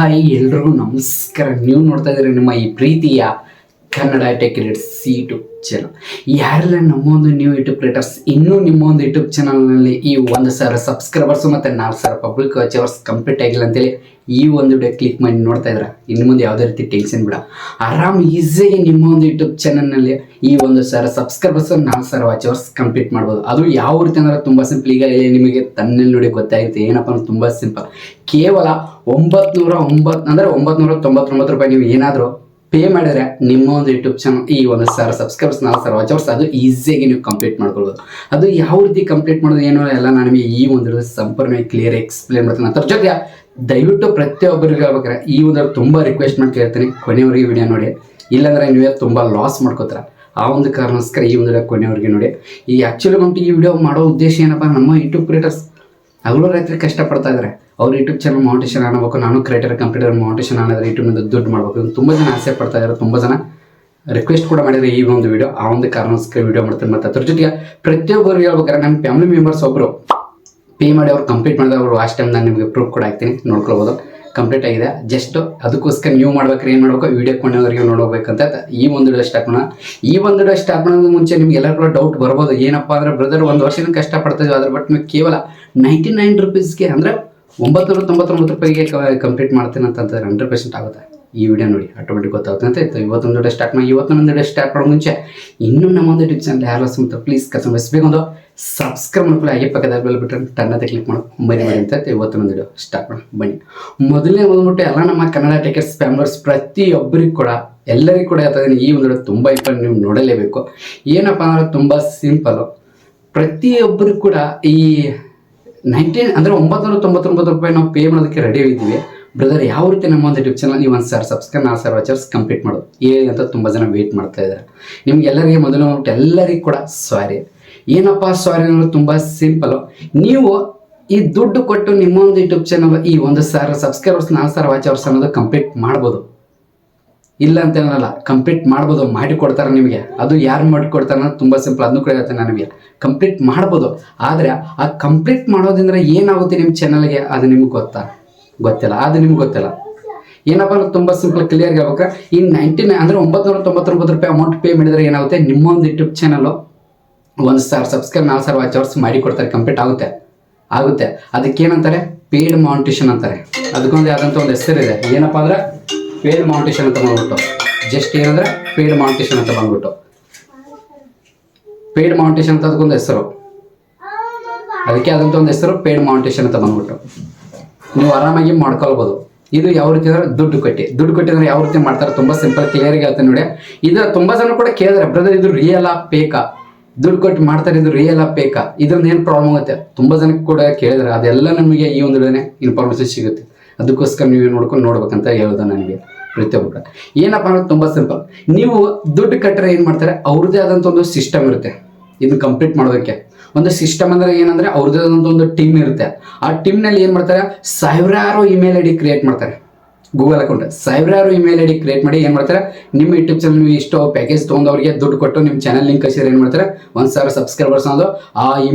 Hi ಎಲ್ರಿಗೂ ನಮಸ್ಕಾರ. ನೀವು ನೋಡ್ತಾ ಇದ್ದೀರಿ ನಿಮ್ಮ ಈ ಪ್ರೀತಿಯ Kannada tech creators YouTube channel. ಯಾರೆಲ್ಲ ನಮ್ಮೊಂದು ನ್ಯೂ ಯೂಟ್ಯೂಬ್ ಕ್ರಿಯೇಟರ್ಸ್ ಇನ್ನೂ ನಿಮ್ಮ ಒಂದು ಯೂಟ್ಯೂಬ್ ಚಾನಲ್ನಲ್ಲಿ ಈ 1,000 ಸಬ್ಸ್ಕ್ರೈಬರ್ಸು ಮತ್ತು 4,000 ಪಬ್ಲಿಕ್ ವಾಚ್ ಅವರ್ಸ್ ಕಂಪ್ಲೀಟ್ ಆಗಿಲ್ಲ ಅಂತೇಳಿ ಈ ಒಂದು ವಿಡಿಯೋ ಕ್ಲಿಕ್ ಮಾಡಿ ನೋಡ್ತಾ ಇದ್ದೀರಾ. ಇನ್ನು ಮುಂದೆ ಯಾವುದೇ ರೀತಿ ಟೆನ್ಷನ್ ಬೇಡ, ಆರಾಮ್ ಈಸಿಯಾಗಿ ನಿಮ್ಮ ಒಂದು ಯೂಟ್ಯೂಬ್ ಚಾನಲ್ನಲ್ಲಿ ಈ 1,000 ಸಬ್ಸ್ಕ್ರೈಬರ್ಸ್ 4,000 ವಾಚ್ ಅವರ್ಸ್ ಕಂಪ್ಲೀಟ್ ಮಾಡ್ಬೋದು. ಅದು ಯಾವ ರೀತಿ ಅಂದರೆ ತುಂಬ ಸಿಂಪಲ್. ಈಗ ನಿಮಗೆ ತನ್ನಲ್ಲಿ ನೋಡಿ ಗೊತ್ತಾಗುತ್ತೆ ಏನಪ್ಪ ಅಂದ್ರೆ ತುಂಬ ಸಿಂಪಲ್. ಕೇವಲ 999 ರೂಪಾಯಿ ನೀವು ಏನಾದರೂ ಪೇ ಮಾಡಿದರೆ ನಿಮ್ಮ ಒಂದು ಯೂಟ್ಯೂಬ್ ಚಾನಲ್ ಈ 1,000 ಸಬ್ಸ್ಕ್ರೈಬರ್ಸ್ 4,000 ವಾಚ್ ಅವರ್ಸ್ ಅದು ಈಸಿಯಾಗಿ ನೀವು ಕಂಪ್ಲೀಟ್ ಮಾಡ್ಕೊಳ್ಬೋದು. ಅದು ಯಾವ ರೀತಿ ಕಂಪ್ಲೀಟ್ ಮಾಡೋದು ಏನೋ ಎಲ್ಲ ನಾನು ನಿಮಗೆ ಈ ಒಂದು ಸಂಪೂರ್ಣ ಕ್ಲಿಯರ್ ಎಕ್ಸ್ಪ್ಲೇನ್ ಮಾಡ್ತೀನಿ. ಅದ್ರ ಜೊತೆ ದಯವಿಟ್ಟು ಪ್ರತಿಯೊಬ್ಬರಿಗೆ ಹೇಳ್ಬೇಕಾರೆ ಈ ಒಂದು ತುಂಬ ರಿಕ್ವೆಸ್ಟ್ ಮಾಡಿ ಕೇಳ್ತೀನಿ, ಕೊನೆಯವರೆಗೆ ವಿಡಿಯೋ ನೋಡಿ. ಇಲ್ಲಾಂದರೆ ನೀವೇ ತುಂಬ ಲಾಸ್ ಮಾಡ್ಕೋತೀರ. ಆ ಒಂದು ಕಾರಣಕ್ಕೋಸ್ಕರ ಈ ಒಂದು ಕೊನೆಯವರೆಗೆ ನೋಡಿ. ಈ ಆ್ಯಕ್ಚುಲಿ ಬಂತು ಈ ವಿಡಿಯೋ ಮಾಡೋ ಉದ್ದೇಶ ಏನಪ್ಪ, ನಮ್ಮ ಯೂಟ್ಯೂಬ್ ಕ್ರಿಯೇಟರ್ಸ್ ಹಗಲು ರಾತ್ರಿ ಕಷ್ಟಪಡ್ತಾ ಇದ್ದಾರೆ. ಅವ್ರು ಯೂಟ್ಯೂಬ್ ಚಾನಲ್ ಮಾನಿಟೇಷನ್ ಆಗಬೇಕು, ನಾನು ಕ್ರಿಯೇಟರ್ ಕಂಪ್ಯೂಟರ್ ಮಾನಿಟೇಷನ್ ಆಗಿದ್ರೆ ಯೂಟ್ಯೂಬ್ನಿಂದ ದುಡ್ಡು ಮಾಡಬೇಕು. ತುಂಬ ಜನ ಆಸೆ ಪಡ್ತಾ ಇದ್ದಾರೆ, ತುಂಬ ಜನ ರಿಕ್ವೆಸ್ಟ್ ಕೂಡ ಮಾಡಿದರೆ ಈ ಒಂದು ವಿಡಿಯೋ. ಆ ಒಂದು ಕಾರಣಕ್ಕೋಸ್ಕರ ವಿಡಿಯೋ ಮಾಡ್ತೀನಿ. ಮತ್ತು ಅದ್ರ ಜೊತೆಗೆ ಪ್ರತಿಯೊಬ್ಬರು ಹೇಳ್ಬೇಕಾದ್ರೆ ನನ್ನ ಫ್ಯಾಮಿಲಿ ಮೆಂಬರ್ಸ್ ಒಬ್ಬರು ಪೇ ಮಾಡಿ ಅವ್ರು ಕಂಪ್ಲೀಟ್ ಮಾಡಿದ್ರೆ ಅವರು ಲಾಸ್ಟ್ ಟೈಮ್ ನಾನು ನಿಮಗೆ ಪ್ರೂಫ್ ಕೂಡ ಹಾಕ್ತೀನಿ, ನೋಡ್ಕೊಳ್ಬೋದು. ಕಂಪ್ಲೀಟ್ ಆಗಿದೆ. ಜಸ್ಟ್ ಅದಕ್ಕೋಸ್ಕರ ನೀವು ಮಾಡ್ಬೇಕಾದ್ರೆ ಏನು ಮಾಡಬೇಕು, ವಿಡಿಯೋ ಕೊಂಡವರಿಗೆ ನೋಡಬೇಕಂತ ಈ ಒಂದು ವಿಡಿಯೋ ಸ್ಟಾರ್ಟ್ ಮಾಡೋಣ. ಈ ಒಂದು ವಿಡಿಯೋ ಸ್ಟಾರ್ಟ್ ಮಾಡೋದು ಮುಂಚೆ ನಿಮ್ಗೆ ಎಲ್ಲರೂ ಕೂಡ ಡೌಟ್ ಬರ್ಬೋದು, ಏನಪ್ಪ ಅಂದರೆ ಬ್ರದರ್ 1 ವರ್ಷದಿಂದ ಕಷ್ಟಪಡ್ತಾಯಿದ್ವಿ, ಅದ್ರ ಬಟ್ ನೀವು ಕೇವಲ 99 ರೂಪೀಸ್ಗೆ ಅಂದರೆ 999 ರೂಪಾಯಿಗೆ ಕಂಪ್ಲೀಟ್ ಮಾಡ್ತೀನಿ ಅಂತಂದ್ರೆ 100% ಆಗುತ್ತೆ. ಈ ವಿಡಿಯೋ ನೋಡಿ ಆಟೋಮೆಟಿಕ್ ಗೊತ್ತಾಗುತ್ತೆ ಅಂತ ಇತ್ತು. ಇವತ್ತೊಂದು ವಿಡಿಯೋ ಸ್ಟಾರ್ಟ್ ಮಾಡಿ. ಇವತ್ತೊಂದು ವಿಡಿಯೋ ಸ್ಟಾರ್ಟ್ ಮಾಡೋ ಮುಂಚೆ ಇನ್ನೂ ನಮ್ಮೊಂದು ಯೂಟ್ಯೂಬ್ ಚಾನಲ್ ಯಾರು ಮತ್ತು ಪ್ಲೀಸ್ ಕಸ್ಟಮರ್ಸ್ಬೇಕೊಂದು ಸಬ್ಸ್ಕ್ರೈಬ್ ಮಾಡ್ಕೊಳ್ಳಿ, ಹಾಗೆ ಪಕ್ಕದ ಬೆಲ್ ಬಟನ್ ಟನ್ನತೆ ಕ್ಲಿಕ್ ಮಾಡಿ ಬನ್ನಿ ಅಂತ ಇವತ್ತೊಂದು ವಿಡಿಯೋ ಸ್ಟಾರ್ಟ್ ಮಾಡಿ ಬನ್ನಿ. ಮೊದಲನೇ ಬಂದ್ಬಿಟ್ಟು ಎಲ್ಲ ನಮ್ಮ ಕನ್ನಡ ಟೆಕರ್ಸ್ ಫ್ಯಾಮಿಲರ್ಸ್ ಪ್ರತಿಯೊಬ್ಬರಿಗೂ ಕೂಡ ಎಲ್ಲರಿಗೂ ಕೂಡ ಹೇಳ್ತಾ ಈ ಒಂದು ವಿಡಿಯೋ ತುಂಬ ಇಂಪಾರ್ಟೆಂಟ್, ನೀವು ನೋಡಲೇಬೇಕು. ಏನಪ್ಪ ಅಂದರೆ ತುಂಬ ಸಿಂಪಲ್ಲು. ಪ್ರತಿಯೊಬ್ಬರಿಗೂ ಕೂಡ ಈ 999 ರೂಪಾಯಿ ನಾವು ಪೇ ಮಾಡೋದಕ್ಕೆ ರೆಡಿ ಇದ್ದೀವಿ. ಬ್ರದರ್ ಯಾವ ರೀತಿ ನಮ್ಮ ಒಂದು ಯೂಟ್ಯೂಬ್ ಚಾನಲ್ ನೀವು 1,000 ಸಬ್ಸ್ಕ್ರೈಬ್ 4,000 ವಾಚ್ ಅವರ್ಸ್ ಕಂಪ್ಲೀಟ್ ಮಾಡೋದು ಹೇಳಿ ಅಂತ ತುಂಬ ಜನ ವೆಯ್ಟ್ ಮಾಡ್ತಾ ಇದ್ದಾರೆ. ನಿಮ್ಗೆಲ್ಲರಿಗೆ ಮೊದಲು ಎಲ್ಲರಿಗೂ ಕೂಡ ಸಾರಿ. ಏನಪ್ಪ ಸಾರಿ ಅಂದರೆ ತುಂಬ ಸಿಂಪಲ್ಲು. ನೀವು ಈ ದುಡ್ಡು ಕೊಟ್ಟು ನಿಮ್ಮ ಒಂದು ಯೂಟ್ಯೂಬ್ ಚಾನಲ್ ಈ 1,000 ಸಬ್ಸ್ಕ್ರೈಬರ್ಸ್ 4,000 ವಾಚ್ ಅವರ್ಸ್ ಅನ್ನೋದು ಕಂಪ್ಲೀಟ್ ಮಾಡ್ಬೋದು. ಇಲ್ಲ ಅಂತ ಹೇಳಲ್ಲ, ಕಂಪ್ಲೀಟ್ ಮಾಡ್ಬೋದು, ಮಾಡಿಕೊಡ್ತಾರೆ ನಿಮಗೆ. ಅದು ಯಾರು ಮಾಡಿಕೊಡ್ತಾರೆ ಅನ್ನೋದು ತುಂಬ ಸಿಂಪಲ್, ಅದನ್ನು ಕೂಡ ಹೇಳ್ತೇನೆ ನನಗೆ. ಕಂಪ್ಲೀಟ್ ಮಾಡ್ಬೋದು, ಆದರೆ ಆ ಕಂಪ್ಲೀಟ್ ಮಾಡೋದ್ರಿಂದ ಏನಾಗುತ್ತೆ ನಿಮ್ಮ ಚಾನಲ್ಗೆ ಅದು ನಿಮ್ಗೆ ಗೊತ್ತಿಲ್ಲ. ಅದು ನಿಮ್ಗೆ ಗೊತ್ತಿಲ್ಲ. ಏನಪ್ಪ ಅಂದ್ರೆ ತುಂಬ ಸಿಂಪಲ್ ಕ್ಲಿಯರ್ ಹೇಳ್ಬೇಕು. ಈ 999 ರೂಪಾಯಿ ಅಮೌಂಟ್ ಪೇ ಮಾಡಿದರೆ ಏನಾಗುತ್ತೆ, ನಿಮ್ಮ ಒಂದು YouTube channel 1,000 subscribe 4,000 watch hours ಮಾಡಿಕೊಡ್ತಾರೆ, ಕಂಪ್ಲೀಟ್ ಆಗುತ್ತೆ. ಅದಕ್ಕೇನಂತಾರೆ, ಪೇಯ್ಡ್ ಮಾನಿಟೇಷನ್ ಅಂತಾರೆ. ಅದಕ್ಕೊಂದು ಯಾವ್ದಂತ ಒಂದು ಹೆಸರಿದೆ, ಏನಪ್ಪ ಅಂದರೆ ಪೇಯ್ಡ್ ಮಾನಿಟೇಷನ್ ಅಂತ ಬಂದ್ಬಿಟ್ಟು. ಜಸ್ಟ್ ಏನಂದರೆ ಪೇಯ್ಡ್ ಮಾನಿಟೇಷನ್ ಅಂತ ಬಂದ್ಬಿಟ್ಟು, ಪೇಯ್ಡ್ ಮಾನಿಟೇಷನ್ ಅಂತ ಅದಕ್ಕೊಂದು ಹೆಸರು. ಅದಕ್ಕೆ ಆದಂಥ ಒಂದು ಹೆಸರು ಪೇಯ್ಡ್ ಮಾನಿಟೇಷನ್ ಅಂತ ಬಂದ್ಬಿಟ್ಟು ನೀವು ಆರಾಮಾಗಿ ಮಾಡ್ಕೊಳ್ಬೋದು. ಇದು ಯಾವ ರೀತಿ ಅಂದರೆ ದುಡ್ಡು ಕೊಟ್ಟಿದ್ರೆ ಯಾವ ರೀತಿ ಮಾಡ್ತಾರೆ, ತುಂಬ ಸಿಂಪಲ್ ಕ್ಲಿಯರ್ಗೆ ಹೇಳ್ತೀನಿ ನೋಡಿ. ಇದು ತುಂಬ ಜನ ಕೂಡ ಕೇಳಿದ್ರೆ, ಬ್ರದರ್ ಇದು ರಿಯಲಾ ಫೇಕಾ, ದುಡ್ಡು ಕೊಟ್ಟು ಮಾಡ್ತಾರೆ, ಇದು ರಿಯಲಾ ಫೇಕಾ, ಇದ್ರಿಂದ ಏನು ಪ್ರಾಬ್ಲಮ್ ಆಗುತ್ತೆ ತುಂಬ ಜನಕ್ಕೆ ಕೂಡ ಕೇಳಿದ್ರೆ. ಅದೆಲ್ಲ ನಮಗೆ ಈ ಒಂದು ಇನ್ಫಾರ್ಮೇಷನ್ ಸಿಗುತ್ತೆ. ಅದಕ್ಕೋಸ್ಕರ ನೀವು ನೋಡ್ಬೇಕಂತ ಹೇಳೋದು ನನಗೆ ಪ್ರತಿಯೊಬ್ಬರು. ಏನಪ್ಪ ಅನ್ನೋದು ತುಂಬ ಸಿಂಪಲ್. ನೀವು ದುಡ್ಡು ಕಟ್ಟರೆ ಏನು ಮಾಡ್ತಾರೆ, ಅವ್ರದ್ದೇ ಆದಂಥ ಒಂದು ಸಿಸ್ಟಮ್ ಇರುತ್ತೆ. ಇದು ಕಂಪ್ಲೀಟ್ ಮಾಡೋದಕ್ಕೆ ಒಂದು ಸಿಸ್ಟಮ್ ಅಂದರೆ ಏನಂದರೆ ಅವ್ರದ್ದೇ ಆದಂಥ ಒಂದು ಟೀಮ್ ಇರುತ್ತೆ. ಆ ಟೀಮ್ನಲ್ಲಿ ಏನು ಮಾಡ್ತಾರೆ, ಸಾವಿರಾರು ಇಮೇಲ್ ಐ ಡಿ ಕ್ರಿಯೇಟ್ ಮಾಡ್ತಾರೆ. ಗೂಗಲ್ ಅಕೌಂಟ್ ಸಾವಿರಾರು ಇಮೇಲ್ ಐ ಡಿ ಕ್ರಿಯೇಟ್ ಮಾಡಿ ಏನು ಮಾಡ್ತಾರೆ, ನಿಮ್ಮ ಯೂಟ್ಯೂಬ್ ಚಾನಲ್ ನೀವು ಇಷ್ಟು ಪ್ಯಾಕೇಜ್ ತೊಗೊಂಡವ್ರಿಗೆ ದುಡ್ಡು ಕೊಟ್ಟು ನಿಮ್ಮ ಚಾನಲ್ ಲಿಂಕ್ ಕಳಿಸಿದ್ರೆ ಏನು ಮಾಡ್ತಾರೆ, 1,000 ಸಬ್ಸ್ಕ್ರೈಬರ್ಸ್ ಅನ್ನೋದು ಆ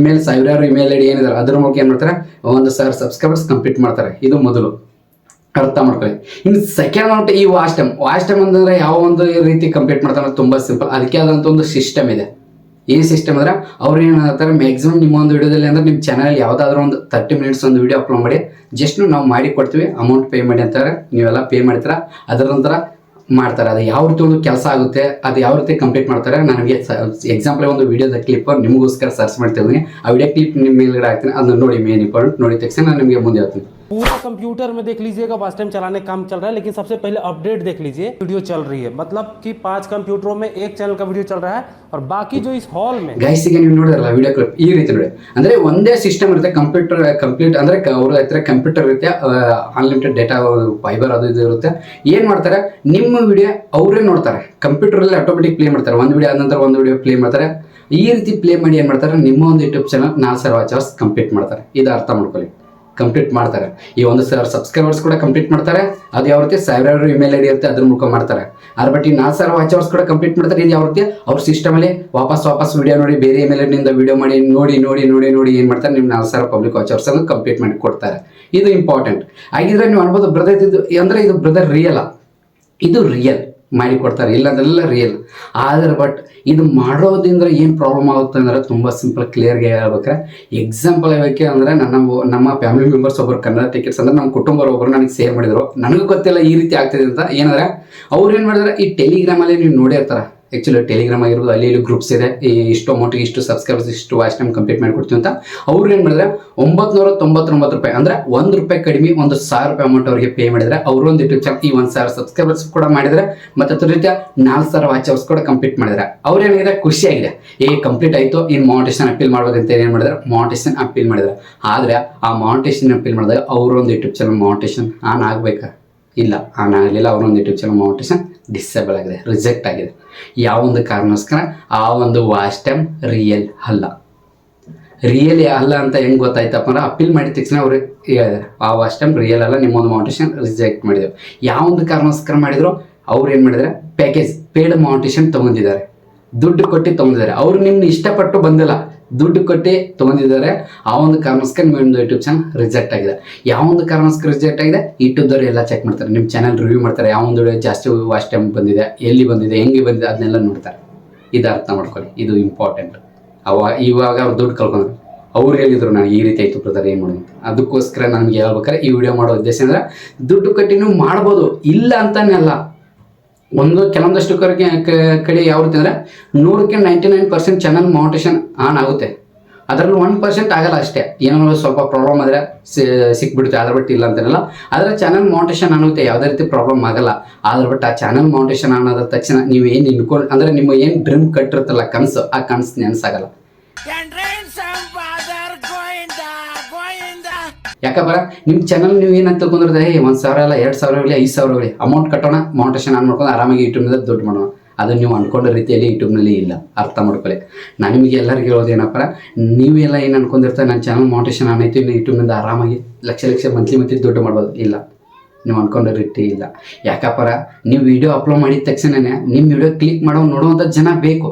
ಸಾವಿರಾರು ಇಮೇಲ್ ಐ ಡಿ ಏನಿದ್ದಾರೆ ಅದ್ರ ಮೂಲಕ ಏನು ಮಾಡ್ತಾರೆ, 1,000 ಸಬ್ಸ್ಕ್ರೈಬರ್ಸ್ ಕಂಪ್ಲೀಟ್ ಮಾಡ್ತಾರೆ. ಇದು ಮೊದಲು ಅರ್ಥ ಮಾಡ್ಕೊಳ್ಳಿ. ಇನ್ನು ಸೆಕೆಂಡ್ ಅಮೌಂಟ್ ಈ ವಾಚ್ ಟೈಮ್ ಅಂತಂದರೆ ಯಾವ ಒಂದು ರೀತಿ ಕಂಪ್ಲೀಟ್ ಮಾಡ್ತಾರೆ, ತುಂಬ ಸಿಂಪಲ್. ಅದಕ್ಕೆ ಆದಂಥ ಒಂದು ಸಿಸ್ಟಮ್ ಇದೆ. ಈ ಸಿಸ್ಟಮ್ ಅಂದರೆ ಅವ್ರು ಏನು ಹೇಳ್ತಾರೆ, ಮ್ಯಾಕ್ಸಿಮಮ್ ನಿಮ್ಮ ಒಂದು ವಿಡಿಯೋದಲ್ಲಿ ಅಂದರೆ ನಿಮ್ಮ ಚಾನಲ್ ಯಾವುದಾದ್ರೂ ಒಂದು 30 ಮಿನಿಟ್ಸ್ ಒಂದು ವಿಡಿಯೋ ಅಪ್ಲೋಡ್ ಮಾಡಿ, ಜಸ್ಟ್ ನಾವು ಮಾಡಿ ಕೊಡ್ತೀವಿ, ಅಮೌಂಟ್ ಪೇ ಮಾಡಿ ಅಂತಾರೆ. ನೀವೆಲ್ಲ ಪೇ ಮಾಡ್ತೀರ, ಅದರ ನಂತರ ಮಾಡ್ತಾರೆ. ಅದು ಯಾವ ರೀತಿ ಒಂದು ಕೆಲಸ ಆಗುತ್ತೆ, ಅದು ಯಾವ ರೀತಿ ಕಂಪ್ಲೀಟ್ ಮಾಡ್ತಾರೆ, ನನಗೆ ಎಕ್ಸಾಂಪಲ್ ಒಂದು ವಿಡಿಯೋದ ಕ್ಲಿಪ್ ನಿಮಗೋಸ್ಕರ ಸರ್ಚ್ ಮಾಡ್ತಿದ್ದೀನಿ. ಆ ವಿಡಿಯೋ ಕ್ಲಿಪ್ ನಿಮ್ಮ ಮೇಲ್ಗಡೆ ಹಾಕ್ತೀನಿ, ಅದನ್ನು ನೋಡಿ. ಮೇನ್ ಇಂಪಾರ್ಟೆಂಟ್ ನೋಡಿ ತಕ್ಷಣ ನಾನು ನಿಮಗೆ ಮುಂದೆ ಹೇಳ್ತೀನಿ. पूरा कंप्यूटर में देख लीजिएगा, फास्ट टाइम चलाने का काम चल रहा है, लेकिन सबसे पहले अपडेट देख लीजिए। वीडियो चल रही है, मतलब कि 5 कंप्यूटरों में एक चैनल का वीडियो चल रहा है, और बाकी जो इस हॉल में ಗೈಸ್ ಈಗ ನೀವು ನೋಡಿದ್ರಲ್ಲ ವಿಡಿಯೋ ಕ್ಲಿಪ್ ಈ ರೀತಿ ನೋಡಿ. ಅಂದರೆ ಒಂದೇ ಸಿಸ್ಟಮ್ ಇರುತ್ತೆ, ಕಂಪ್ಲೀಟ್ ಅಂದರೆ ಅವ್ರ ಹತ್ರ ಕಂಪ್ಯೂಟರ್ ಇರುತ್ತೆ, ಅನ್ಲಿಮಿಟೆಡ್ ಡೇಟಾ ಫೈಬರ್ ಅದು ಇದು ಇರುತ್ತೆ. ಏನು ಮಾಡ್ತಾರೆ, ನಿಮ್ಮ ವಿಡಿಯೋ ಅವರೇ ನೋಡ್ತಾರೆ, ಕಂಪ್ಯೂಟರಲ್ಲಿ ಆಟೋಮೆಟಿಕ್ ಪ್ಲೇ ಮಾಡ್ತಾರೆ. ಒಂದು ವಿಡಿಯೋ ಆದ ನಂತರ ಒಂದು ವಿಡಿಯೋ ಪ್ಲೇ ಮಾಡ್ತಾರೆ. ಈ ರೀತಿ ಪ್ಲೇ ಮಾಡಿ ಏನು ಮಾಡ್ತಾರೆ, ನಿಮ್ಮ ಒಂದು YouTube channel 4,000 watch hours complete ಮಾಡ್ತಾರೆ. ಇದು ಅರ್ಥ ಮಾಡ್ಕೊಳ್ಳಿ, ಕಂಪ್ಲೀಟ್ ಮಾಡ್ತಾರೆ. ಈ 1,000 ಸಬ್ಸ್ಕ್ರೈಬರ್ಸ್ ಕೂಡ ಕಂಪ್ಲೀಟ್ ಮಾಡ್ತಾರೆ. ಅದು ಯಾವ ರೀತಿ ಸಾವಿರಾರು ಇಮೇಲ್ ಐ ಡಿ ಇರುತ್ತೆ, ಅದ್ರ ಮೂಲಕ ಮಾಡ್ತಾರೆ. ಅದ್ರ ಬಟ್ ಈ 4,000 ವಾಚ್ ಅವರ್ಸ್ ಕೂಡ ಕಂಪ್ಲೀಟ್ ಮಾಡ್ತಾರೆ. ಇದು ಯಾವ ರೀತಿ ಅವ್ರ ಸಿಸ್ಟಮಲ್ಲಿ ವಾಪಸ್ ವಿಡಿಯೋ ನೋಡಿ, ಬೇರೆ ಇಮೇಲ್ ಐ ಡಿಯಿಂದ ವಿಡಿಯೋ ಮಾಡಿ ನೋಡಿ ಏನು ಮಾಡ್ತಾರೆ, ನಿಮ್ಮ 4,000 ಪಬ್ಲಿಕ್ ವಾಚ್ ಅವರ್ಸ್ ಅನ್ನು ಕಂಪ್ಲೀಟ್ ಮಾಡಿ ಕೊಡ್ತಾರೆ. ಇದು ಇಂಪಾರ್ಟೆಂಟ್ ಆಗಿದ್ರೆ ನೀವು ಅನ್ಬೋದು ಬ್ರದರ್ ಇದು ಅಂದರೆ ಇದು ಬ್ರದರ್ ರಿಯಲ್, ಇದು ರಿಯಲ್ ಮಾಡಿ ಕೊಡ್ತಾರೆ, ಇಲ್ಲ ಅದೆಲ್ಲ ರಿಯಲ್. ಆದರೆ ಬಟ್ ಇದು ಮಾಡೋದ್ರಿಂದ ಏನು ಪ್ರಾಬ್ಲಮ್ ಆಗುತ್ತೆ ಅಂದರೆ ತುಂಬ ಸಿಂಪಲ್ ಕ್ಲಿಯರ್ಗೆ ಹೇಳ್ಬೇಕಾರೆ ಎಕ್ಸಾಂಪಲ್ ಹೇಳಕ್ಕೆ ಅಂದರೆ ನಮ್ಮ ಫ್ಯಾಮಿಲಿ ಮೆಂಬರ್ಸ್ ಒಬ್ಬರು ಕನ್ನಡ ಟಿಕೆಟ್ಸ್ ಅಂದರೆ ನಮ್ಮ ಕುಟುಂಬರು ಒಬ್ಬರು ನನಗೆ ಶೇರ್ ಮಾಡಿದರು. ನನಗೂ ಗೊತ್ತಿಲ್ಲ ಈ ರೀತಿ ಆಗ್ತಿದೆ ಅಂತ. ಏನಂದರೆ ಅವ್ರು ಏನು ಮಾಡಿದ್ರೆ ಈ ಟೆಲಿಗ್ರಾಮಲ್ಲಿ ನೀವು ನೋಡಿರ್ತಾರೆ, ಆ್ಯಕ್ಚುಲಿ ಟೆಲಿಗ್ರಾಮ್ ಆಗಿರ್ಬೋದು, ಅಲ್ಲಿ ಇಲ್ಲಿ ಗ್ರೂಪ್ಸ್ ಇದೆ, ಇಷ್ಟು ಅಮೌಂಟಿಗೆ ಇಷ್ಟು ಸಬ್ಸ್ಕ್ರೈಬರ್ಸ್ ಇಷ್ಟು ವಾಚ್ ಟೈಮ್ ಕಂಪ್ಲೀಟ್ ಮಾಡಿಕೊಡ್ತೀವಿ ಅಂತ. ಅವ್ರು ಏನು ಮಾಡಿದ್ರೆ 999 ರೂಪಾಯಿ ಅಂದರೆ ₹1 ಕಡಿಮೆ ₹1,000 ಅಮೌಂಟ್ ಅವರಿಗೆ ಪೇ ಮಾಡಿದರೆ ಅವರು ಒಂದು ಯೂಟ್ಯೂಬ್ ಚಾನಲ್ ಈ 1,000 ಸಬ್ಸ್ಕ್ರೈಬರ್ಸ್ ಕೂಡ ಮಾಡಿದರೆ ಮತ್ತು ಅದ್ರ ರೀತಿಯ 4,000 ವಾಚ್ ಅವರ್ಸ್ ಕೂಡ ಕಂಪ್ಲೀಟ್ ಮಾಡಿದರೆ ಅವ್ರು ಏನಾಗಿದೆ ಖುಷಿಯಾಗಿದೆ, ಕಂಪ್ಲೀಟ್ ಆಯಿತು, ಇನ್ನು ಮಾನಿಟೇಷನ್ ಅಪೀಲ್ ಮಾಡ್ಬೇಕಂತ ಏನು ಮಾಡಿದ್ರೆ ಮಾನಿಟೇಷನ್ ಅಪೀಲ್ ಮಾಡಿದ್ರೆ. ಆದರೆ ಆ ಮಾನಿಟೇಷನ್ ಅಪೀಲ್ ಮಾಡಿದಾಗ ಅವರೊಂದು ಯೂಟ್ಯೂಬ್ ಚಾನಲ್ ಮಾನಿಟೇಷನ್ ಆನ್ ಆಗಬೇಕಾ? ಇಲ್ಲ, ಆನ್ ಆಗಲಿಲ್ಲ. ಅವರೊಂದು ಯೂಟ್ಯೂಬ್ ಚಾನಲ್ ಮಾನಿಟೇಷನ್ ಡಿಸೇಬಲ್ ಆಗಿದೆ, ರಿಜೆಕ್ಟ್ ಆಗಿದೆ. ಯಾವೊಂದು ಕಾರಣಕ್ಕೋಸ್ಕರ ಆ ಒಂದು ವಾಚ್ ಟೈಮ್ ರಿಯಲ್ ಅಲ್ಲ. ರಿಯಲ್ ಅಲ್ಲ ಅಂತ ಹೆಂಗೆ ಗೊತ್ತಾಯ್ತಪ್ಪ ಅಂದ್ರೆ ಅಪೀಲ್ ಮಾಡಿದ ತಕ್ಷಣ ಅವ್ರು ಹೇಳಿದ್ದಾರೆ ಆ ವಾಚ್ ಟೈಮ್ ರಿಯಲ್ ಅಲ್ಲ, ನಿಮ್ಮೊಂದು ಮಾನಿಟೇಷನ್ ರಿಜೆಕ್ಟ್ ಮಾಡಿದೆವು. ಯಾವೊಂದು ಕಾರಣಕ್ಕೋಸ್ಕರ ಮಾಡಿದ್ರು ಅವ್ರು ಏನು ಮಾಡಿದ್ದಾರೆ ಪ್ಯಾಕೇಜ್ ಪೇಡ್ ಮಾನಿಟೇಷನ್ ತೊಗೊಂಡಿದ್ದಾರೆ, ದುಡ್ಡು ಕೊಟ್ಟು ತೊಗೊಂಡಿದ್ದಾರೆ. ಅವರು ನಿಮ್ಮನ್ನ ಇಷ್ಟಪಟ್ಟು ಬಂದಿಲ್ಲ, ದುಡ್ಡು ಕೊಟ್ಟು ತೊಗೊಂಡಿದ್ದಾರೆ. ಆ ಒಂದು ಕಾರಣಕ್ಕೋಸ್ಕರ ನಿಮ್ಮೊಂದು ಯೂಟ್ಯೂಬ್ ಚಾನಲ್ ರಿಜೆಕ್ಟ್ ಆಗಿದೆ. ಯಾವೊಂದು ಕಾರಣಕ್ಕೋಸ್ಕರ ರಿಜೆಕ್ಟ್ ಆಗಿದೆ ಯೂಟ್ಯೂಬ್ದವ್ರು ಎಲ್ಲ ಚೆಕ್ ಮಾಡ್ತಾರೆ, ನಿಮ್ಮ ಚಾನಲ್ ರಿವ್ಯೂ ಮಾಡ್ತಾರೆ, ಯಾವೊಂದು ವಿಡಿಯೋ ಜಾಸ್ತಿ ವಾಚ್ ಟೈಮ್ ಬಂದಿದೆ, ಎಲ್ಲಿ ಬಂದಿದೆ, ಹೆಂಗೆ ಬಂದಿದೆ ಅದನ್ನೆಲ್ಲ ನೋಡ್ತಾರೆ. ಇದು ಅರ್ಥ ಮಾಡ್ಕೊಳ್ಳಿ, ಇದು ಇಂಪಾರ್ಟೆಂಟ್. ಇವಾಗ ಅವ್ರು ದುಡ್ಡು ಕಳ್ಕೊಂಡ್ರು, ಅವ್ರು ಹೇಳಿದ್ರು ನಾನು ಈ ರೀತಿ ಆಯಿತು ಬ್ರದರ್ ಏನು ಮಾಡೋದು. ಅದಕ್ಕೋಸ್ಕರ ನನಗೆ ಹೇಳ್ಬೇಕಾರೆ ಈ ವಿಡಿಯೋ ಮಾಡೋ ಉದ್ದೇಶ ಅಂದರೆ ದುಡ್ಡು ಕಟ್ಟಿ ನೀವು ಮಾಡ್ಬೋದು, ಇಲ್ಲ ಅಂತಾನೆ ಅಲ್ಲ. ಕೆಲವೊಂದಷ್ಟು ಕಡೆ ಯಾವ ರೀತಿ ಅಂದರೆ 100ಕ್ಕೆ 99% ಚಾನಲ್ ಮಾನಿಟೇಷನ್ ಆನ್ ಆಗುತ್ತೆ, ಅದರಲ್ಲಿ 1% ಆಗಲ್ಲ ಅಷ್ಟೇ. ಏನೋ ಸ್ವಲ್ಪ ಪ್ರಾಬ್ಲಮ್ ಆದರೆ ಸಿಕ್ಬಿಡುತ್ತೆ, ಅದ್ರ ಬಟ್ ಇಲ್ಲ ಅಂತಾರಲ್ಲ. ಆದರೆ ಚಾನಲ್ ಮಾನಿಟೇಷನ್ ಆಗುತ್ತೆ, ಯಾವುದೇ ರೀತಿ ಪ್ರಾಬ್ಲಮ್ ಆಗಲ್ಲ. ಅದ್ರ ಬಟ್ ಆ ಚಾನಲ್ ಮಾನಿಟೇಷನ್ ಆನ್ ಆದ ತಕ್ಷಣ ನೀವು ಏನು ಇನ್ಕೊಂಡು ಅಂದರೆ ನಿಮ್ಮ ಏನು ಡ್ರೀಮ್ ಕಟ್ಟಿರುತ್ತಲ್ಲ ಕನಸು, ಆ ಕನಸು ನೆನಸಾಗಲ್ಲ. ಯಾಕಪ್ಪ ನಿಮ್ಮ ಚಾನಲ್ ನೀವು ಏನಂತ ತಿಳ್ಕೊಂಡಿರ್ತಾರೆ, 1,000 ಅಲ್ಲ 2,000 ಆಗಲಿ 5,000 ಆಗಲಿ ಅಮೌಂಟ್ ಕಟ್ಟೋಣ, ಮಾನಿಟೇಷನ್ ಆನ್ ಮಾಡ್ಕೊಂಡು ಆರಾಮಾಗಿ ಯೂಟ್ಯೂಬ್ನಲ್ಲಿ ದುಡ್ಡು ಮಾಡೋಣ. ಅದು ನೀವು ಅಂದ್ಕೊಂಡ ರೀತಿಯಲ್ಲಿ ಯೂಟ್ಯೂಬ್ನಲ್ಲಿ ಇಲ್ಲ, ಅರ್ಥ ಮಾಡ್ಕೊಳ್ಳಿ. ನಾನು ನಿಮಗೆ ಎಲ್ಲರಿಗೂ ಹೇಳೋದು ಏನಪ್ಪ, ನೀವೆಲ್ಲ ಏನು ಅನ್ಕೊಂಡಿರ್ತಾರೆ ನನ್ನ ಚಾನಲ್ ಮಾನಿಟೇಷನ್ ಆನ್ ಆಯಿತು, ಇನ್ನು ಯೂಟ್ಯೂಬ್ನಿಂದ ಆರಾಮಾಗಿ ಲಕ್ಷ ಮಂತ್ಲಿ ದುಡ್ಡು ಮಾಡ್ಬೋದು. ಇಲ್ಲ, ನೀವು ಅಂದ್ಕೊಂಡ ರೀತಿ ಇಲ್ಲ. ಯಾಕಪ್ಪರ ನೀವು ವಿಡಿಯೋ ಅಪ್ಲೋಡ್ ಮಾಡಿದ ತಕ್ಷಣನೇ ನಿಮ್ಮ ವಿಡಿಯೋ ಕ್ಲಿಕ್ ಮಾಡೋ ನೋಡುವಂಥ ಜನ ಬೇಕು,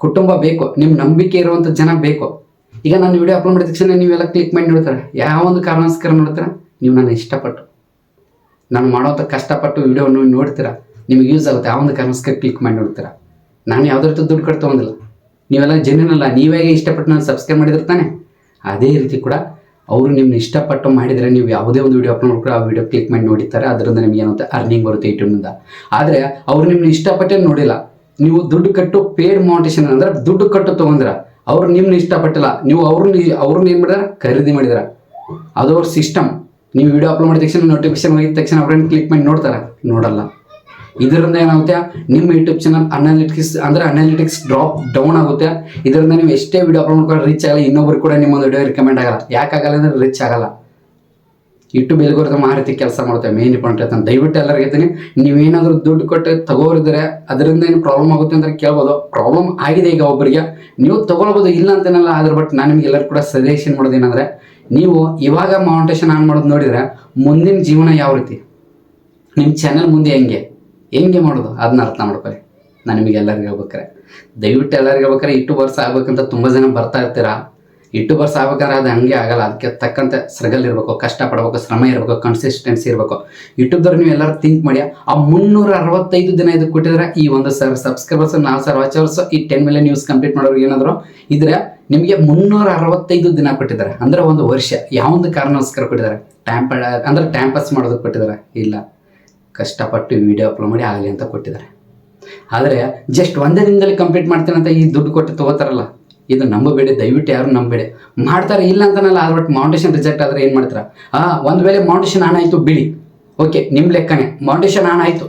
ಕುಟುಂಬ ಬೇಕು, ನಿಮ್ಮ ನಂಬಿಕೆ ಇರುವಂಥ ಜನ ಬೇಕು. ಈಗ ನಾನು ವಿಡಿಯೋ ಅಪ್ಲೋಡ್ ಮಾಡಿದ ತಕ್ಷಣ ನೀವೆಲ್ಲ ಕ್ಲಿಕ್ ಮಾಡಿ ನೋಡ್ತಾರೆ, ಯಾವೊಂದು ಕಾರಣಕ್ಕೋಸ್ಕರ ನೋಡ್ತಾರೆ, ನೀವು ನನ್ನ ಇಷ್ಟಪಟ್ಟು ನಾನು ಮಾಡೋಂಥ ಕಷ್ಟಪಟ್ಟು ವಿಡಿಯೋ ನೋಡ್ತೀರಾ, ನಿಮಗೆ ಯೂಸ್ ಆಗುತ್ತೆ, ಆ ಒಂದು ಕಾರಣಕ್ಕೋಸ್ಕರ ಕ್ಲಿಕ್ ಮಾಡಿ ನೋಡ್ತೀರಾ. ನಾನು ಯಾವುದೇ ರೀತಿ ದುಡ್ಡು ಕಟ್ಟ ತೊಗೊಂಡಿಲ್ಲ, ನೀವೆಲ್ಲ ಜೆನ್ಯೂನಲ್ಲ, ನೀವೇ ಇಷ್ಟಪಟ್ಟು ನಾನು ಸಬ್ಸ್ಕ್ರೈಬ್ ಮಾಡಿದಿರ್ತಾನೆ. ಅದೇ ರೀತಿ ಕೂಡ ಅವರು ನಿಮ್ಮನ್ನ ಇಷ್ಟಪಟ್ಟು ಮಾಡಿದರೆ ನೀವು ಯಾವುದೇ ಒಂದು ವಿಡಿಯೋ ಅಪ್ಲೋಡ್ ಮಾಡ್ಕೊಂಡು ಆ ವಿಡಿಯೋ ಕ್ಲಿಕ್ ಮಾಡಿ ನೋಡಿರ್ತಾರೆ, ಅದರಿಂದ ನಿಮಗೆ ಏನಾಗುತ್ತೆ ಅರ್ನಿಂಗ್ ಬರುತ್ತೆ ಯೂಟ್ಯೂಬ್ನಿಂದ. ಆದರೆ ಅವ್ರು ನಿಮ್ಮನ್ನ ಇಷ್ಟಪಟ್ಟೇ ನೋಡಿಲ್ಲ, ನೀವು ದುಡ್ಡು ಕಟ್ಟು ಪೇಡ್ ಮಾನಿಟೇಷನ್ ಅಂದರೆ ದುಡ್ಡು ಕಟ್ಟು ತೊಗೊಂಡ್ರ, ಅವ್ರು ನಿಮ್ಮನ್ನ ಇಷ್ಟಪಟ್ಟಿಲ್ಲ, ನೀವು ಅವ್ರನ್ನ ಏನು ಮಾಡಿದಾರೆ ಖರೀದಿ ಮಾಡಿದಾರೆ. ಅದು ಅವ್ರ ಸಿಸ್ಟಮ್. ನೀವು ವಿಡಿಯೋ ಅಪ್ಲೋಡ್ ಮಾಡಿದ ತಕ್ಷಣ ನೋಟಿಫಿಕೇಶನ್ ಹೋಗಿದ ತಕ್ಷಣ ಅವ್ರೇನು ಕ್ಲಿಕ್ ಮಾಡಿ ನೋಡ್ತಾರೆ, ನೋಡಲ್ಲ. ಇದರಿಂದ ಏನಾಗುತ್ತೆ ನಿಮ್ಮ YouTube channel analytics drop down ಆಗುತ್ತೆ. ಇದರಿಂದ ನೀವು ಎಷ್ಟೇ ವಿಡಿಯೋ ಅಪ್ಲೋಡ್ ಮಾಡ್ಕೊಂಡು ರೀಚ್ ಆಗಲ್ಲ, ಇನ್ನೊಬ್ರು ಕೂಡ ನಿಮ್ಮೊಂದು ವಿಡಿಯೋ ರಿಕಮೆಂಡ್ ಆಗಲ್ಲ. ಯಾಕಾಗಲ್ಲ ಅಂದರೆ ರೀಚ್ ಆಗಲ್ಲ. ಯೂಟ್ಯೂಬ್ ಎಲ್ಗೋರಿದಮ್ ಆ ರೀತಿ ಕೆಲಸ ಮಾಡುತ್ತೆ, ಮೇನ್ ಇಂಪಾರ್ಟೆಂಟ್ ಅಂತ. ದಯವಿಟ್ಟು ಎಲ್ಲರಿಗೂ ಹೇಳ್ತೀನಿ, ನೀವೇನಾದರೂ ದುಡ್ಡು ಕೊಟ್ಟು ತಗೋರಿದ್ರೆ ಅದರಿಂದ ಏನು ಪ್ರಾಬ್ಲಮ್ ಆಗುತ್ತೆ ಅಂತ ಕೇಳ್ಬೋದು. ಪ್ರಾಬ್ಲಮ್ ಆಗಿದೆ ಈಗ ಒಬ್ಬರಿಗೆ, ನೀವು ತೊಗೊಳ್ಬೋದು, ಇಲ್ಲ ಅಂತೇನಲ್ಲ. ಅದ್ರ ಬಟ್ ನಾನು ನಿಮ್ಗೆ ಎಲ್ಲರೂ ಕೂಡ ಸಜೆಷನ್ ಮಾಡೋದು ಏನಂದರೆ, ನೀವು ಇವಾಗ ಮಾನಿಟೇಷನ್ ಆನ್ ಮಾಡೋದು ನೋಡಿದರೆ ಮುಂದಿನ ಜೀವನ ಯಾವ ರೀತಿ, ನಿಮ್ಮ ಚಾನಲ್ ಮುಂದೆ ಹೆಂಗೆ ಮಾಡೋದು ಅದನ್ನ ಅರ್ಥ ಮಾಡ್ಕೊಳ್ಳಿ. ನಾನು ನಿಮಗೆ ಎಲ್ಲರಿಗೂ ಹೇಳ್ಬೇಕಾರೆ, ದಯವಿಟ್ಟು ಎಲ್ಲರಿಗೂ ಹೇಳ್ಬೇಕಾರೆ ಯೂಟ್ಯೂಬರ್ಸ್ ಆಗ್ಬೇಕಂತ ತುಂಬ ಜನ ಬರ್ತಾ ಇರ್ತೀರಾ. ಯೂಟ್ಯೂಬರ್ಸ್ ಆಗ್ಬೇಕಾದ್ರೆ ಅದು ಹಂಗೆ ಆಗಲ್ಲ. ಅದಕ್ಕೆ ತಕ್ಕಂತೆ ಸ್ಟ್ರಗಲ್ ಇರಬೇಕು, ಕಷ್ಟಪಡಬೇಕು, ಶ್ರಮ ಇರಬೇಕು, ಕನ್ಸಿಸ್ಟೆನ್ಸಿ ಇರಬೇಕು. ಯೂಟ್ಯೂಬ್ದವ್ರು ನೀವು ಎಲ್ಲರೂ ಥಿಂಕ್ ಮಾಡಿ, ಆ 365 ದಿನ ಇದು ಕೊಟ್ಟಿದ್ರೆ ಈ 1,000 ಸಬ್ಸ್ಕ್ರೈಬರ್ಸ್, 4,000 ವಾಚ್ ಅವರ್ಸ್, ಈ 10 ಮಿಲಿಯನ್ ನ್ಯೂಸ್ ಕಂಪ್ಲೀಟ್ ಮಾಡೋರು ಏನಾದರೂ ಇದ್ರೆ ನಿಮಗೆ 365 ದಿನ ಕೊಟ್ಟಿದ್ದಾರೆ, ಅಂದರೆ ಒಂದು ವರ್ಷ. ಯಾವೊಂದು ಕಾರಣಕ್ಕೋಸ್ಕರ ಕೊಟ್ಟಿದ್ದಾರೆ? ಟೈಮ್ ಪಾಸ್ ಮಾಡೋದಕ್ಕೆ ಕೊಟ್ಟಿದ್ದಾರೆ? ಇಲ್ಲ, ಕಷ್ಟಪಟ್ಟು ವಿಡಿಯೋ ಅಪ್ಲೋಡ್ ಮಾಡಿ ಆಗಲಿ ಅಂತ ಕೊಟ್ಟಿದ್ದಾರೆ. ಆದರೆ ಜಸ್ಟ್ ಒಂದೇ ದಿನದಲ್ಲಿ ಕಂಪ್ಲೀಟ್ ಮಾಡ್ತೀನಿ ಅಂತ ಈ ದುಡ್ಡು ಕೊಟ್ಟು ತೊಗೋತಾರಲ್ಲ, ಇದು ನಂಬಬೇಡಿ, ದಯವಿಟ್ಟು ಯಾರು ನಂಬಬೇಡಿ. ಮಾಡ್ತಾರೆ, ಇಲ್ಲ ಅಂತನಲ್ಲ. ಆದ್ರೆ ಬಟ್ ಮಾನಿಟೇಷನ್ ರಿಜೆಕ್ಟ್ ಆದರೆ ಏನು ಮಾಡ್ತಾರೆ? ಒಂದು ವೇಳೆ ಮಾನಿಟೇಷನ್ ಆನ್ ಆಯಿತು ಬಿಡಿ, ಓಕೆ, ನಿಮ್ಮ ಲೆಕ್ಕನೇ ಮಾನಿಟೇಷನ್ ಆನ್ ಆಯಿತು.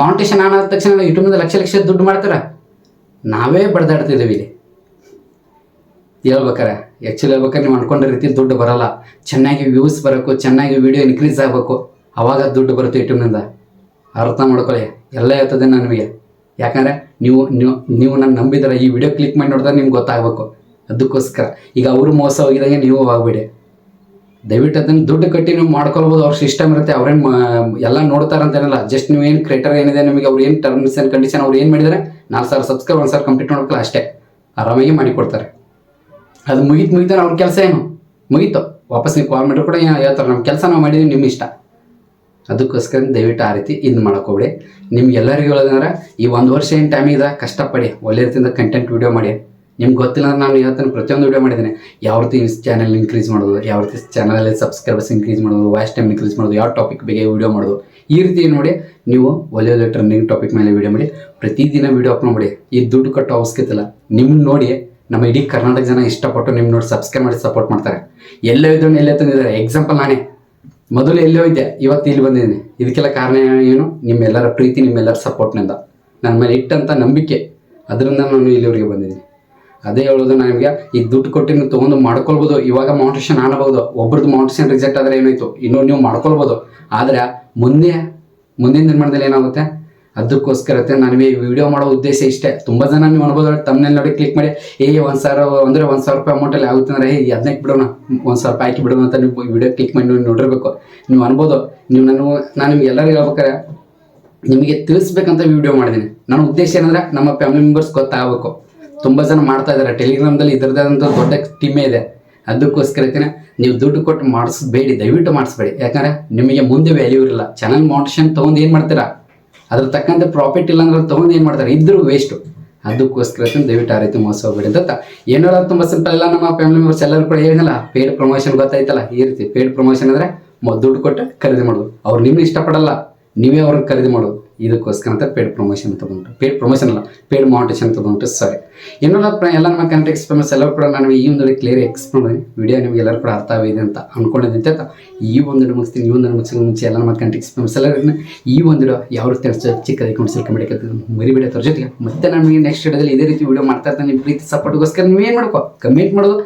ಮಾನಿಟೇಷನ್ ಆನ್ ಆದ ತಕ್ಷಣ ಯೂಟ್ಯೂಬ್ನಿಂದ ಲಕ್ಷ ದುಡ್ಡು ಮಾಡ್ತಾರೆ. ನಾವೇ ಬಡ್ದಾಡ್ತಿದ್ದೀವಿ ಇಲ್ಲಿ ಹೇಳ್ಬೇಕಾರೆ. ಆ್ಯಕ್ಚುಲಿ ಹೇಳ್ಬೇಕಾದ್ರೆ ನೀವು ಅನ್ಕೊಂಡ ರೀತಿ ದುಡ್ಡು ಬರೋಲ್ಲ. ಚೆನ್ನಾಗಿ ವ್ಯೂಸ್ ಬರೋಕು, ಚೆನ್ನಾಗಿ ವಿಡಿಯೋ ಇನ್ಕ್ರೀಸ್ ಆಗಬೇಕು, ಅವಾಗ ದುಡ್ಡು ಬರುತ್ತೆ ಯೂಟ್ಯೂಬ್ನಿಂದ. ಅರ್ಥ ಮಾಡ್ಕೊಳ್ಳಿ, ಎಲ್ಲ ಹೇಳ್ತದೆ ನನಗೆ. ಯಾಕಂದರೆ ನೀವು ನನ್ನ ನಂಬಿದ್ರೆ ಈ ವಿಡಿಯೋ ಕ್ಲಿಕ್ ಮಾಡಿ ನೋಡಿದ್ರೆ ನಿಮ್ಗೆ ಗೊತ್ತಾಗಬೇಕು. ಅದಕ್ಕೋಸ್ಕರ ಈಗ ಅವರು ಮೋಸ ಹೋಗಿದಂಗೆ ನೀವು ಆಗಬೇಡಿ. ದಯವಿಟ್ಟು ಅದನ್ನು ದುಡ್ಡು ಕಟ್ಟಿ ನೀವು ಮಾಡ್ಕೊಳ್ಬೋದು. ಅವ್ರ ಸಿಸ್ಟಮ್ ಇರುತ್ತೆ, ಅವ್ರೇನು ಎಲ್ಲ ನೋಡ್ತಾರಂತೇನಲ್ಲ. ಜಸ್ಟ್ ನೀವು ಏನು ಕ್ರಿಯೇಟರ್ ಏನಿದೆ ನಿಮಗೆ, ಅವ್ರು ಏನು ಟರ್ಮ್ಸ್ ಆ್ಯಂಡ್ ಕಂಡೀಷನ್ ಅವ್ರು ಏನು ಮಾಡಿದರೆ 4,000 ಸಬ್ಸ್ಕ್ರೈಬ್ 1,000 ಕಂಪ್ಲೀಟ್ ಮಾಡ್ಬೇಕಲ್ಲ, ಅಷ್ಟೇ ಆರಾಮಾಗಿ ಮಾಡಿಕೊಡ್ತಾರೆ. ಅದು ಮುಗಿತಾನೆ ಅವ್ರ ಕೆಲಸ ಏನು ಮುಗೀತು. ವಾಪಸ್ ನೀವು ಕಾಲ್ ಮಾಡಿದ್ರು ಕೂಡ ಹೇಳ್ತಾರೆ ನಮ್ಮ ಕೆಲಸ ನಾವು ಮಾಡಿದ್ವಿ ನಿಮ್ಮ ಇಷ್ಟ. ಅದಕ್ಕೋಸ್ಕರ ದಯವಿಟ್ಟು ಆ ರೀತಿ ಇದು ಮಾಡೋಕೋಬೇಡಿ. ನಿಮ್ಗೆ ಎಲ್ಲರಿಗೂ ಹೇಳೋದಂದ್ರೆ ಈ 1 ವರ್ಷ ಏನು ಟೈಮ್ ಇದೆ, ಕಷ್ಟಪಡಿ ಒಳ್ಳೆ ರೀತಿಯಿಂದ ಕಂಟೆಂಟ್ ವೀಡಿಯೋ ಮಾಡಿ. ನಿಮ್ಗೆ ಗೊತ್ತಿಲ್ಲ ಅಂದ್ರೆ ನಾನು ಹೇಳ್ತೇನೆ, ಪ್ರತಿಯೊಂದು ವೀಡಿಯೋ ಮಾಡಿದ್ದೇನೆ. ಯಾವ ರೀತಿ ಚಾನಲ್ ಇನ್ಕ್ರೀಸ್ ಮಾಡೋದು, ಯಾವ ರೀತಿ ಚಾನಲಲ್ಲಿ ಸಬ್ಸ್ಕ್ರೈಬರ್ಸ್ ಇನ್ಕ್ರೀಸ್ ಮಾಡೋದು, ವಾಚ್ ಟೈಮ್ ಇನ್ಕ್ರೀಸ್ ಮಾಡೋದು, ಯಾವ ಟಾಪಿಕ್ ಬಗ್ಗೆ ವೀಡಿಯೋ ಮಾಡೋದು, ಈ ರೀತಿ ನೋಡಿ ನೀವು ಒಳ್ಳೆ ಟ್ರೆಂಡಿಂಗ್ ಟಾಪಿಕ್ ಮೇಲೆ ವೀಡಿಯೋ ಮಾಡಿ. ಪ್ರತಿದಿನ ವೀಡಿಯೋ ಅಪ್ಲೋಡ್ ಮಾಡಿ. ಈ ದುಡ್ಡು ಕಟ್ಟೋ ಅವಶ್ಯಕತೆ ಇಲ್ಲ. ನಿಮ್ಮನ್ನ ನೋಡಿ ನಮ್ಮ ಇಡೀ ಕರ್ನಾಟಕ ಜನ ಇಷ್ಟಪಟ್ಟು ನಿಮ್ಮ ನೋಡಿ ಸಬ್ಸ್ಕ್ರೈಬ್ ಮಾಡಿ ಸಪೋರ್ಟ್ ಮಾಡ್ತಾರೆ. ಎಲ್ಲೇ ಇದ್ರು ಎಲ್ಲೇ ತಂದಿದ್ದಾರೆ. ಎಕ್ಸಾಂಪಲ್ ನಾನೇ ಮೊದಲು ಎಲ್ಲೇ ಹೋಯ್ದೆ, ಇವತ್ತು ಇಲ್ಲಿ ಬಂದಿದ್ದೀನಿ. ಇದಕ್ಕೆಲ್ಲ ಕಾರಣ ಏನು? ನಿಮ್ಮೆಲ್ಲರ ಪ್ರೀತಿ, ನಿಮ್ಮೆಲ್ಲರ ಸಪೋರ್ಟ್ನಿಂದ, ನನ್ನ ಮೇಲೆ ಇಟ್ಟಂಥ ನಂಬಿಕೆ, ಅದರಿಂದ ನಾನು ಇಲ್ಲಿವರೆಗೆ ಬಂದಿದ್ದೀನಿ. ಅದೇ ಹೇಳೋದು ನಿಮಗೆ, ಈಗ ದುಡ್ಡು ಕೊಟ್ಟು ನೀವು ತೊಗೊಂಡು ಮಾಡ್ಕೊಳ್ಬೋದು. ಇವಾಗ ಮೌಂಟೇಶನ್ ಆನಬಹುದು, ಒಬ್ರದ್ದು ಮೌಂಟೇಶನ್ ರಿಜೆಕ್ಟ್ ಆದರೆ ಏನಾಯ್ತು, ಇನ್ನೂ ನೀವು ಮಾಡ್ಕೊಳ್ಬೋದು. ಆದರೆ ಮುಂದಿನ ನಿರ್ಮಾಣದಲ್ಲಿ ಏನಾಗುತ್ತೆ? ಅದಕ್ಕೋಸ್ಕರತೆ ನನಗೆ ವಿಡಿಯೋ ಮಾಡೋ ಉದ್ದೇಶ ಇಷ್ಟೇ. ತುಂಬ ಜನ ನೀವು ಅನ್ಬೋದು, ತಮ್ಮನೇಲಿ ನೋಡಿ ಕ್ಲಿಕ್ ಮಾಡಿ 1,000 ಅಂದರೆ 1,000 ರೂಪಾಯಿ ಅಮೌಂಟಲ್ಲಿ ಆಗುತ್ತೆ ಅಂದರೆ ಅದನ್ನ ಬಿಡೋಣ, 1,000 ರೂಪಾಯಿ ಹಾಕಿ ಬಿಡೋಣ ಅಂತ ನೀವು ವಿಡಿಯೋ ಕ್ಲಿಕ್ ಮಾಡಿ ನೀವು ನೋಡಿರ್ಬೇಕು. ನೀವು ಅನ್ಬೋದು, ನಾನು ನಿಮ್ಗೆ ಎಲ್ಲರಿಗೂ ಹೇಳ್ಬೇಕಾರೆ ನಿಮಗೆ ತಿಳಿಸ್ಬೇಕಂತ ವಿಡಿಯೋ ಮಾಡಿದ್ದೀನಿ. ನನ್ನ ಉದ್ದೇಶ ಏನಂದ್ರೆ ನಮ್ಮ ಫ್ಯಾಮಿಲಿ ಮೆಂಬರ್ಸ್ ಗೊತ್ತಾಗಬೇಕು. ತುಂಬ ಜನ ಮಾಡ್ತಾ ಇದ್ದಾರೆ, ಟೆಲಿಗ್ರಾಮ್ದಲ್ಲಿ ಇದರದಂಥ ದೊಡ್ಡ ಟೀಮೇ ಇದೆ. ಅದಕ್ಕೋಸ್ಕರಕ್ಕೆ ನೀವು ದುಡ್ಡು ಕೊಟ್ಟು ಮಾಡಿಸ್ಬೇಡಿ, ದಯವಿಟ್ಟು ಮಾಡಿಸ್ಬೇಡಿ. ಯಾಕಂದರೆ ನಿಮಗೆ ಮುಂದೆ ವ್ಯಾಲ್ಯೂ ಇರಲ್ಲ. ಚಾನಲ್ ಮೌಂಟೇಶನ್ ತೊಗೊಂಡು ಏನು ಮಾಡ್ತೀರಾ, ಅದ್ರ ತಕ್ಕಂತೆ ಪ್ರಾಫಿಟ್ ಇಲ್ಲ ಅಂದ್ರೆ ತೊಗೊಂಡು ಏನು ಮಾಡ್ತಾರೆ, ಇದ್ರೂ ವೇಸ್ಟು. ಅದಕ್ಕೋಸ್ಕರ ದಯವಿಟ್ಟು ಆ ರೀತಿ ಮೋಸ ಹೋಗ್ಬೇಡಿ ಅಂತ ಏನಾರ. ತುಂಬ ಸಿಂಪಲ್. ಎಲ್ಲ ನಮ್ಮ ಫ್ಯಾಮಿಲಿ ಮೆಂಬರ್ಸ್ ಎಲ್ಲರೂ ಕೂಡ ಹೇಳಿದ್ನಲ್ಲ, ಪೇಡ್ ಪ್ರಮೋಷನ್ ಗೊತ್ತಾಯ್ತಲ್ಲ. ಈ ರೀತಿ ಪೇಡ್ ಪ್ರಮೋಷನ್ ಅಂದರೆ ದುಡ್ಡು ಕೊಟ್ಟು ಖರೀದಿ ಮಾಡೋದು. ಅವ್ರು ನಿಮ್ಮನ್ನ ಇಷ್ಟಪಡಲ್ಲ, ನೀವೇ ಅವ್ರಿಗೆ ಖರೀದಿ ಮಾಡೋದು. ಇದಕ್ಕೋಸ್ಕರ ಅಂತ ಪೇಡ್ ಪ್ರಮೋಷನ್ ತೊಗೊಂಡು, ಪೇಡ್ ಪ್ರಮೋಷನ್ ಅಲ್ಲ, ಪೇಡ್ ಮೌಂಟೇಶನ್ ತೊಗೊಂಡು. ಸಾರಿ ಎಲ್ಲ ನಮ್ಮ ಕಂಟೆಂಟ್ ಎಕ್ಸ್ಪೀರಿಯನ್ಸ್ ಎಲ್ಲರೂ ಕೂಡ ನಾನು ಈ ಒಂದು ಕ್ಲಿಯರ್ ಎಕ್ಸ್ಪ್ಲೇನ್ ಮಾಡಿ ವಿಡಿಯೋ ನಿಮಗೆ ಎಲ್ಲರೂ ಕೂಡ ಅರ್ಥ ಆಗಿದೆ ಅಂತ ಅನ್ಕೊಂಡಿದ್ದೆ ಅಂತ ಈ ಒಂದು ಮುಗಿಸ್ತೀನಿ. ಈ ಒಂದು ಮುಗಿಸೋ ಮುಂಚೆ ಎಲ್ಲ ನಮ್ಮ ಕಂಟೆಂಟ್ ಎಕ್ಸ್ಪೀರಿಯನ್ಸ್ ಎಲ್ಲರೂ ಈ ಒಂದು ಯಾವ ರೀತಿ ಚಿಕ್ಕದಾಗಿ ಕೊಂಡಿಸಿ ಕಮೆಂಟ್ ಮರಿಬೇಡಿ. ಅದ್ರ ಜೊತೆಗೆ ಮತ್ತೆ ನಮಗೆ ನೆಕ್ಸ್ಟ್ ವಿಡಿಯೋದಲ್ಲಿ ಇದೇ ರೀತಿ ವಿಡಿಯೋ ಮಾಡ್ತಾ ಇರ್ತಾನೆ. ನಿಮ್ಮ ಪ್ರೀತಿ ಸಪೋರ್ಟ್ಗೋಸ್ಕರ ನೀವೇನು ಮಾಡ್ಕೋ, ಕಮೆಂಟ್ ಮಾಡೋದು,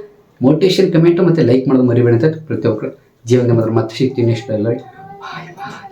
ಮೋಟಿವೇಶನ್ ಕಮೆಂಟು ಮತ್ತು ಲೈಕ್ ಮಾಡೋದು ಮರಿಬೇಡಿ ಅಂತ ಪ್ರತಿಯೊಬ್ಬರು ಜೀವನದ ಮಾತ್ರ ಮತ್ತೆ ಸಿಗ್ತೀನಿ. ನೆಕ್ಸ್ಟ್ ಎಲ್ಲರಿಗೆ ಬಾಯ್ ಬಾಯ್.